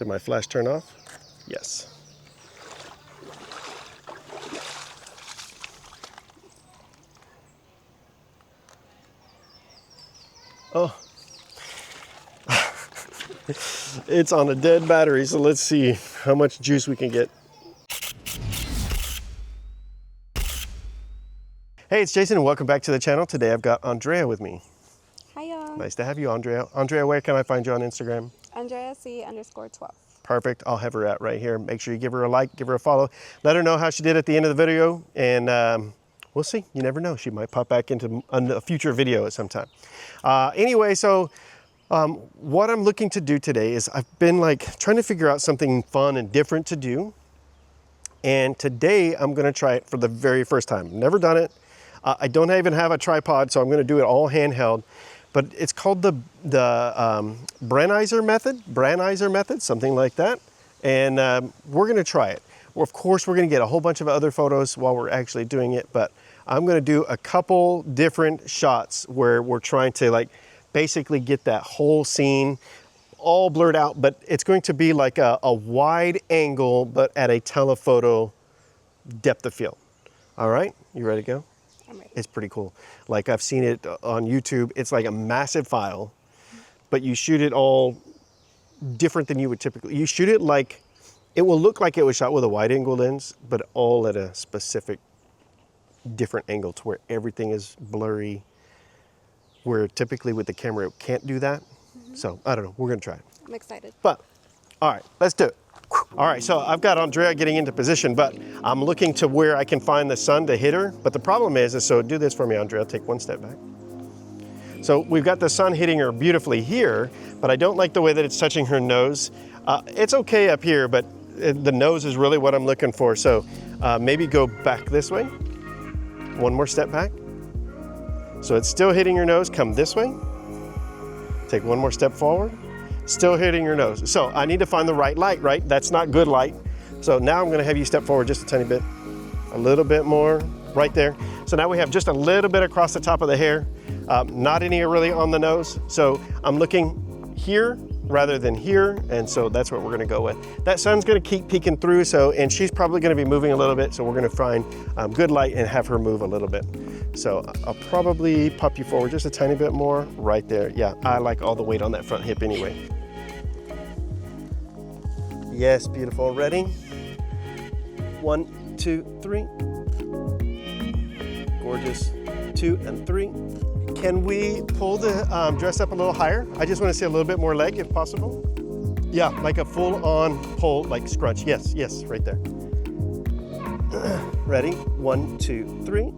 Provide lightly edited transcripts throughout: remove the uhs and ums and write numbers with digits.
Did my flash turn off? Yes. Oh. It's on a dead battery, so let's see how much juice we can get. Hey, it's Jason and welcome back to the channel. Today I've got Andrea with me. Hiya. Nice to have you, Andrea. Andrea, where can I find you on Instagram? AndreaC_12. Perfect. I'll have her at right here. Make sure you give her a like, give her a follow. Let her know how she did at the end of the video, and we'll see. You never know. She might pop back into a future video at some time. Anyway, so what I'm looking to do today is I've been like trying to figure out something fun and different to do. And today I'm going to try it for the very first time. Never done it. I don't even have a tripod, so I'm going to do it all handheld. But it's called the Brenizer Method, something like that. And we're going to try it. Well, of course, we're going to get a whole bunch of other photos while we're actually doing it. But I'm going to do a couple different shots where we're trying to like basically get that whole scene all blurred out. But it's going to be like a wide angle, but at a telephoto depth of field. All right, you ready to go? It's pretty cool. Like I've seen it on YouTube. It's like a massive file, but you shoot it all different than you would typically. You shoot it like, it will look like it was shot with a wide angle lens, but all at a specific different angle to where everything is blurry, where typically with the camera it can't do that. So I don't know, we're gonna try it. I'm excited. But, all right, let's do it. All right, so I've got Andrea getting into position, but I'm looking to where I can find the sun to hit her. But the problem is so do this for me, Andrea, take one step back. So we've got the sun hitting her beautifully here, but I don't like the way that it's touching her nose. It's okay up here, but the nose is really what I'm looking for. So maybe go back this way. One more step back. So it's still hitting your nose, come this way. Take one more step forward. Still hitting your nose. So I need to find the right light, right? That's not good light. So now I'm gonna have you step forward just a tiny bit, a little bit more, right there. So now we have just a little bit across the top of the hair, not any really on the nose. So I'm looking here rather than here, and so that's what we're gonna go with. That sun's gonna keep peeking through, and she's probably gonna be moving a little bit, so we're gonna find good light and have her move a little bit. So I'll probably pop you forward just a tiny bit more, right there. Yeah, I like all the weight on that front hip anyway. Yes, beautiful, ready? 1, 2, 3. Gorgeous, 2 and 3. Can we pull the dress up a little higher? I just want to see a little bit more leg if possible. Yeah, like a full on pull, like scrunch. Yes, yes, right there. Ready? 1, 2, 3.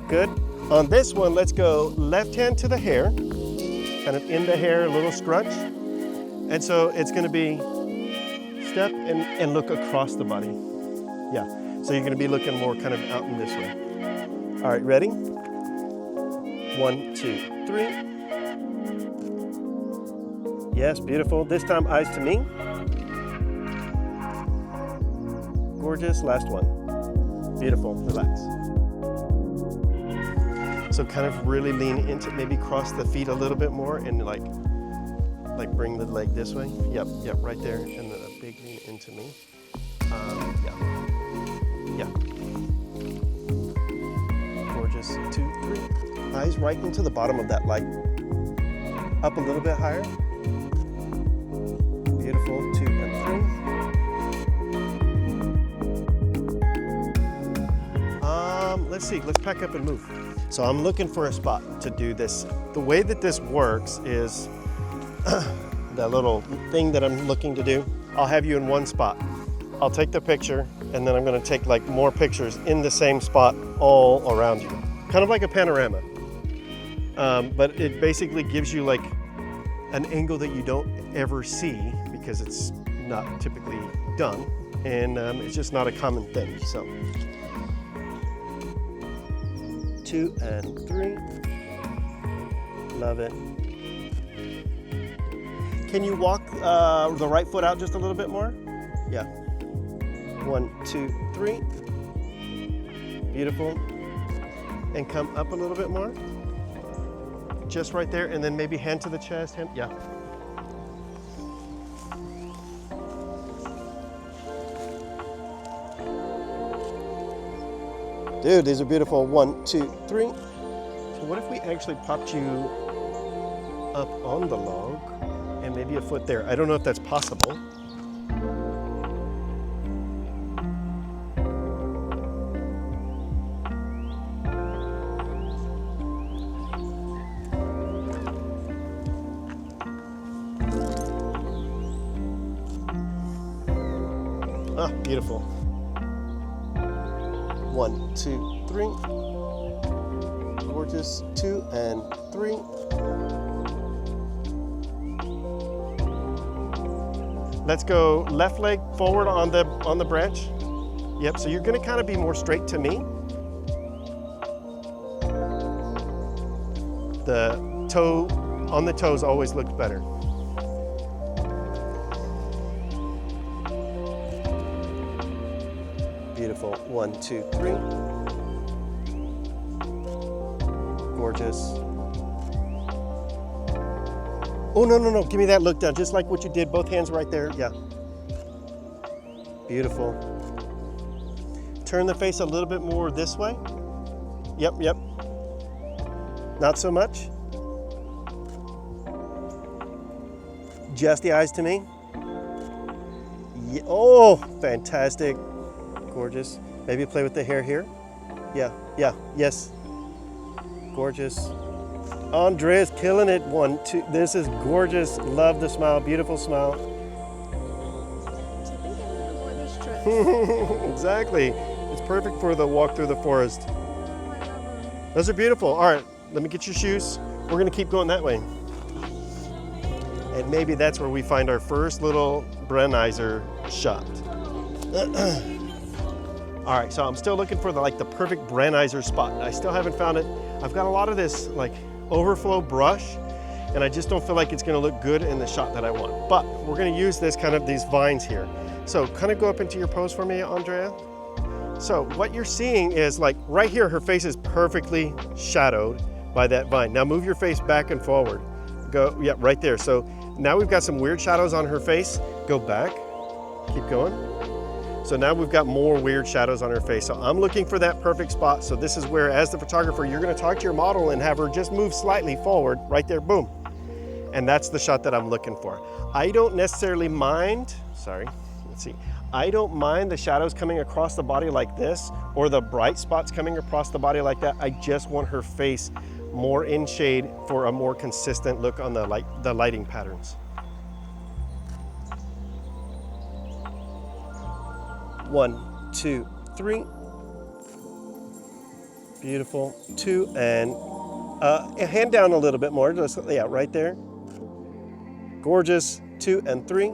Good. On this one, let's go left hand to the hair, kind of in the hair, a little scrunch. And so it's going to be step and look across the body. Yeah, so you're going to be looking more kind of out in this way. All right, ready? 1, 2, 3. Yes, beautiful. This time, eyes to me. Gorgeous. Last one. Beautiful. Relax. So kind of really lean into, maybe cross the feet a little bit more and like bring the leg this way. Yep, right there. And then a big lean into me. Yeah. Gorgeous. 2, 3. Eyes right into the bottom of that light. Up a little bit higher. Beautiful. 2 and 3. Let's see, let's pack up and move. So I'm looking for a spot to do this. The way that this works is that little thing that I'm looking to do, I'll have you in one spot. I'll take the picture and then I'm gonna take like more pictures in the same spot all around you. Kind of like a panorama. But it basically gives you like an angle that you don't ever see because it's not typically done. And it's just not a common thing, so. 2 and 3. Love it. Can you walk the right foot out just a little bit more? Yeah. 1, 2, 3. Beautiful. And come up a little bit more. Just right there, and then maybe hand to the chest. Hand, yeah. Dude, these are beautiful. 1, 2, 3. So what if we actually popped you up on the log and maybe a foot there? I don't know if that's possible. Ah, beautiful. 1, 2, 3. Gorgeous. 2 and 3. Let's go left leg forward on the branch. Yep, so you're gonna kind of be more straight to me. The toe on the toes always looks better. Beautiful. 1, 2, 3. Gorgeous. Oh, no. Give me that look down, just like what you did. Both hands right there. Yeah. Beautiful. Turn the face a little bit more this way. Yep. Not so much. Just the eyes to me. Yeah. Oh, fantastic. Gorgeous. Maybe play with the hair here. Yeah, yes. Gorgeous. Andrea's killing it. 1, 2. This is gorgeous. Love the smile. Beautiful smile. Exactly. It's perfect for the walk through the forest. Those are beautiful. All right, let me get your shoes. We're gonna keep going that way. And maybe that's where we find our first little Brenizer shot. All right, so I'm still looking for the perfect Brenizer spot. I still haven't found it. I've got a lot of this overflow brush, and I just don't feel like it's gonna look good in the shot that I want. But we're gonna use these vines here. So kind of go up into your pose for me, Andrea. So what you're seeing is right here, her face is perfectly shadowed by that vine. Now move your face back and forward. Go, yeah, right there. So now we've got some weird shadows on her face. Go back, keep going. So now we've got more weird shadows on her face. So I'm looking for that perfect spot. So this is where, as the photographer, you're gonna talk to your model and have her just move slightly forward, right there, boom. And that's the shot that I'm looking for. I don't necessarily mind, I don't mind the shadows coming across the body like this, or the bright spots coming across the body like that. I just want her face more in shade for a more consistent look on the lighting patterns. 1, 2, 3. Beautiful. 2 and hand down a little bit more. Just, yeah, right there. Gorgeous. 2 and 3.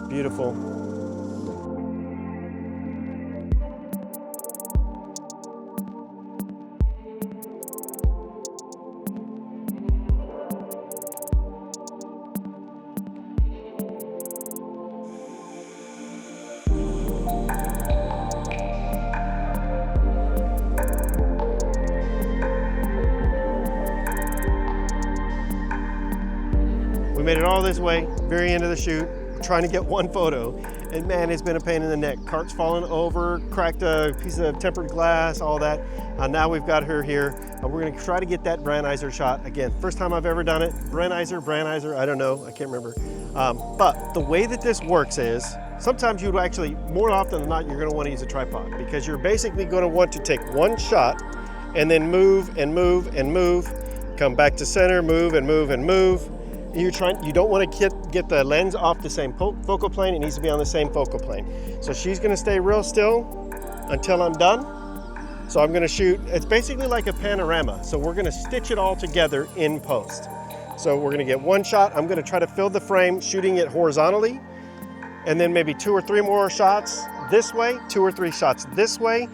Beautiful. We made it all this way, very end of the shoot. We're trying to get one photo, and man, it's been a pain in the neck. Cart's fallen over, cracked a piece of tempered glass, all that. Now we've got her here. We're gonna try to get that Brenizer shot. Again, first time I've ever done it. Brenizer, I don't know, I can't remember. But the way that this works is, sometimes you'd actually, more often than not, you're gonna wanna use a tripod, because you're basically gonna want to take one shot and then move and move and move, come back to center, move and move and move. You don't want to get the lens off the same focal plane. It needs to be on the same focal plane. So she's going to stay real still until I'm done. So I'm going to shoot, it's basically like a panorama. So we're going to stitch it all together in post. So we're going to get one shot. I'm going to try to fill the frame, shooting it horizontally, and then maybe 2 or 3 more shots this way, 2 or 3 shots this way,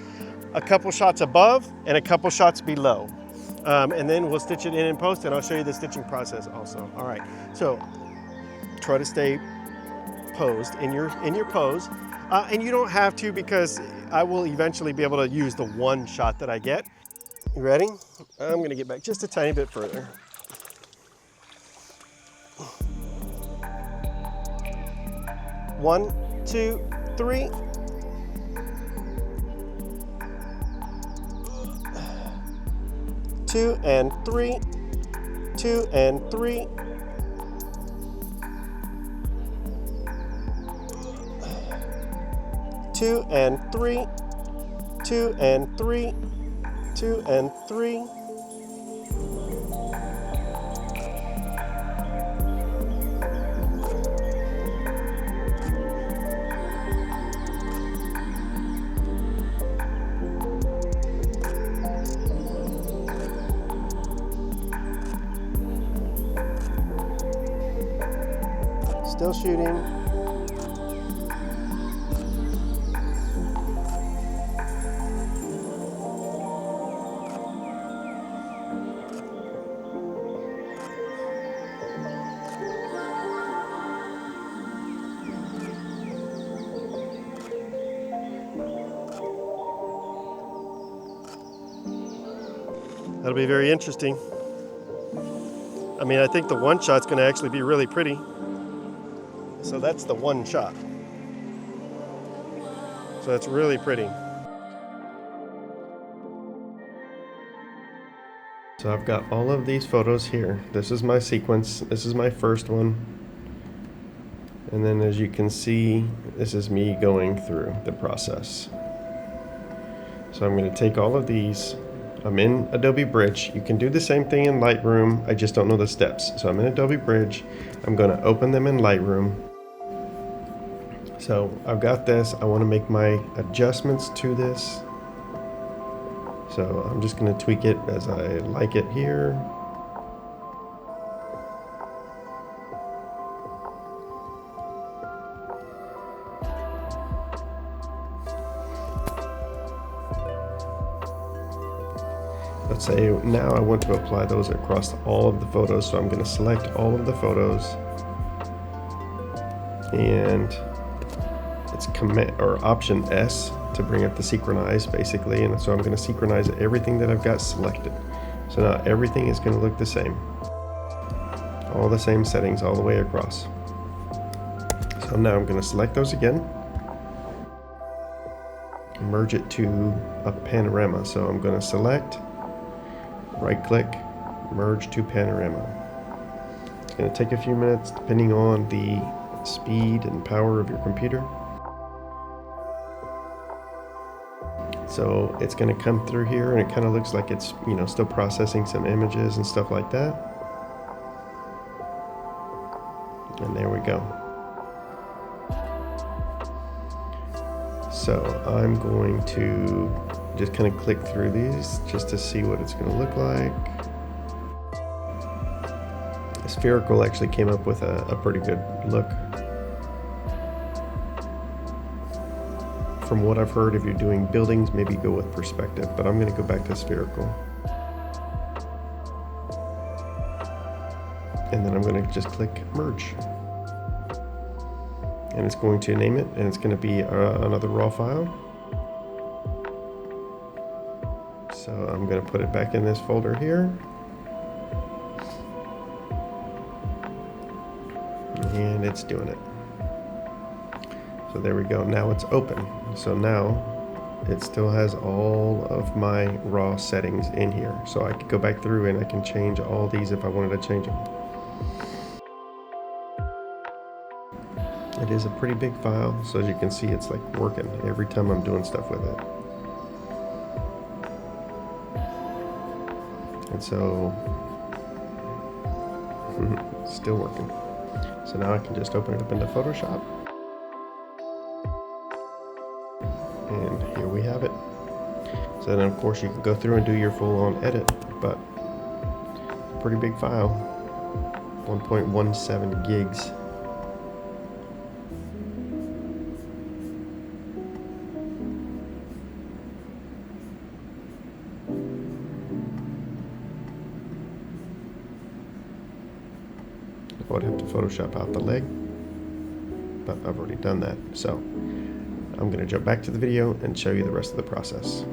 a couple shots above, and a couple shots below. And then we'll stitch it in post, and I'll show you the stitching process also. All right, so try to stay posed in your pose, and you don't have to, because I will eventually be able to use the one shot that I get. You ready? I'm gonna get back just a tiny bit further. One, 2, 3. 2 and 3, 2 and 3. Two and three, 2 and 3, 2 and 3. Still shooting. That'll be very interesting. I mean, I think the one shot's going to actually be really pretty. So that's the one shot. So that's really pretty. So I've got all of these photos here. This is my sequence. This is my first one. And then as you can see, this is me going through the process. So I'm going to take all of these. I'm in Adobe Bridge. You can do the same thing in Lightroom. I just don't know the steps. So I'm in Adobe Bridge. I'm going to open them in Lightroom. So I've got this. I want to make my adjustments to this. So I'm just going to tweak it as I like it here. Let's say now I want to apply those across all of the photos, so I'm going to select all of the photos, and it's Command or Option S to bring up the synchronize basically, and so I'm going to synchronize everything that I've got selected. So now everything is going to look the same, all the same settings all the way across. So now I'm going to select those again, merge it to a panorama. So I'm going to select, right click, merge to panorama. It's going to take a few minutes depending on the speed and power of your computer. So it's going to come through here, and it kind of looks like it's, you know, still processing some images and stuff like that. And there we go. So I'm going to just kind of click through these just to see what it's going to look like. The spherical actually came up with a pretty good look. From what I've heard, if you're doing buildings, maybe go with perspective, but I'm going to go back to spherical. And then I'm going to just click merge. And it's going to name it, and it's going to be another raw file. So I'm going to put it back in this folder here. And it's doing it. So there we go. Now it's open. So now it still has all of my raw settings in here. So I could go back through and I can change all these if I wanted to change them. It is a pretty big file, so as you can see, it's like working every time I'm doing stuff with it. And so, it's still working. So now I can just open it up into Photoshop. And here we have it. So then of course you can go through and do your full on edit, but it's a pretty big file, 1.17 gigs. I would have to Photoshop out the leg, but I've already done that. So I'm going to jump back to the video and show you the rest of the process.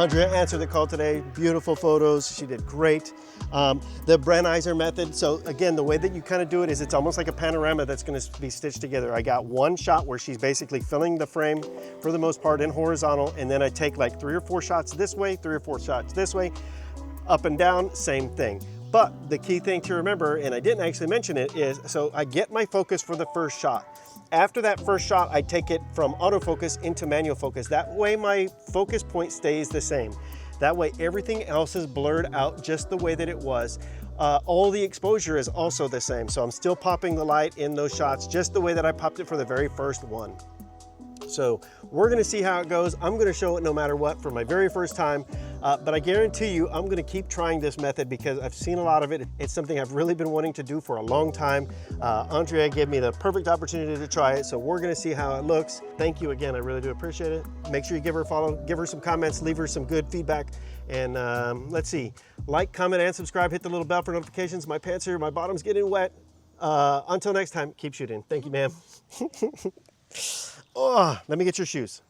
Andrea answered the call today. Beautiful photos. She did great. The Brenizer Method. So again, the way that you kind of do it is it's almost like a panorama that's going to be stitched together. I got one shot where she's basically filling the frame for the most part in horizontal, and then I take like 3 or 4 shots this way, 3 or 4 shots this way, up and down, same thing. But the key thing to remember, and I didn't actually mention it, is so I get my focus for the first shot. After that first shot, I take it from autofocus into manual focus. That way my focus point stays the same. That way everything else is blurred out just the way that it was. All the exposure is also the same. So I'm still popping the light in those shots just the way that I popped it for the very first one. So we're gonna see how it goes. I'm gonna show it no matter what for my very first time, but I guarantee you I'm gonna keep trying this method because I've seen a lot of it. It's something I've really been wanting to do for a long time. Andrea gave me the perfect opportunity to try it, so we're gonna see how it looks. Thank you again, I really do appreciate it. Make sure you give her a follow, give her some comments, leave her some good feedback, and let's see. Like, comment, and subscribe, hit the little bell for notifications. My pants here, my bottom's getting wet. Until next time, keep shooting. Thank you, ma'am. Oh, let me get your shoes.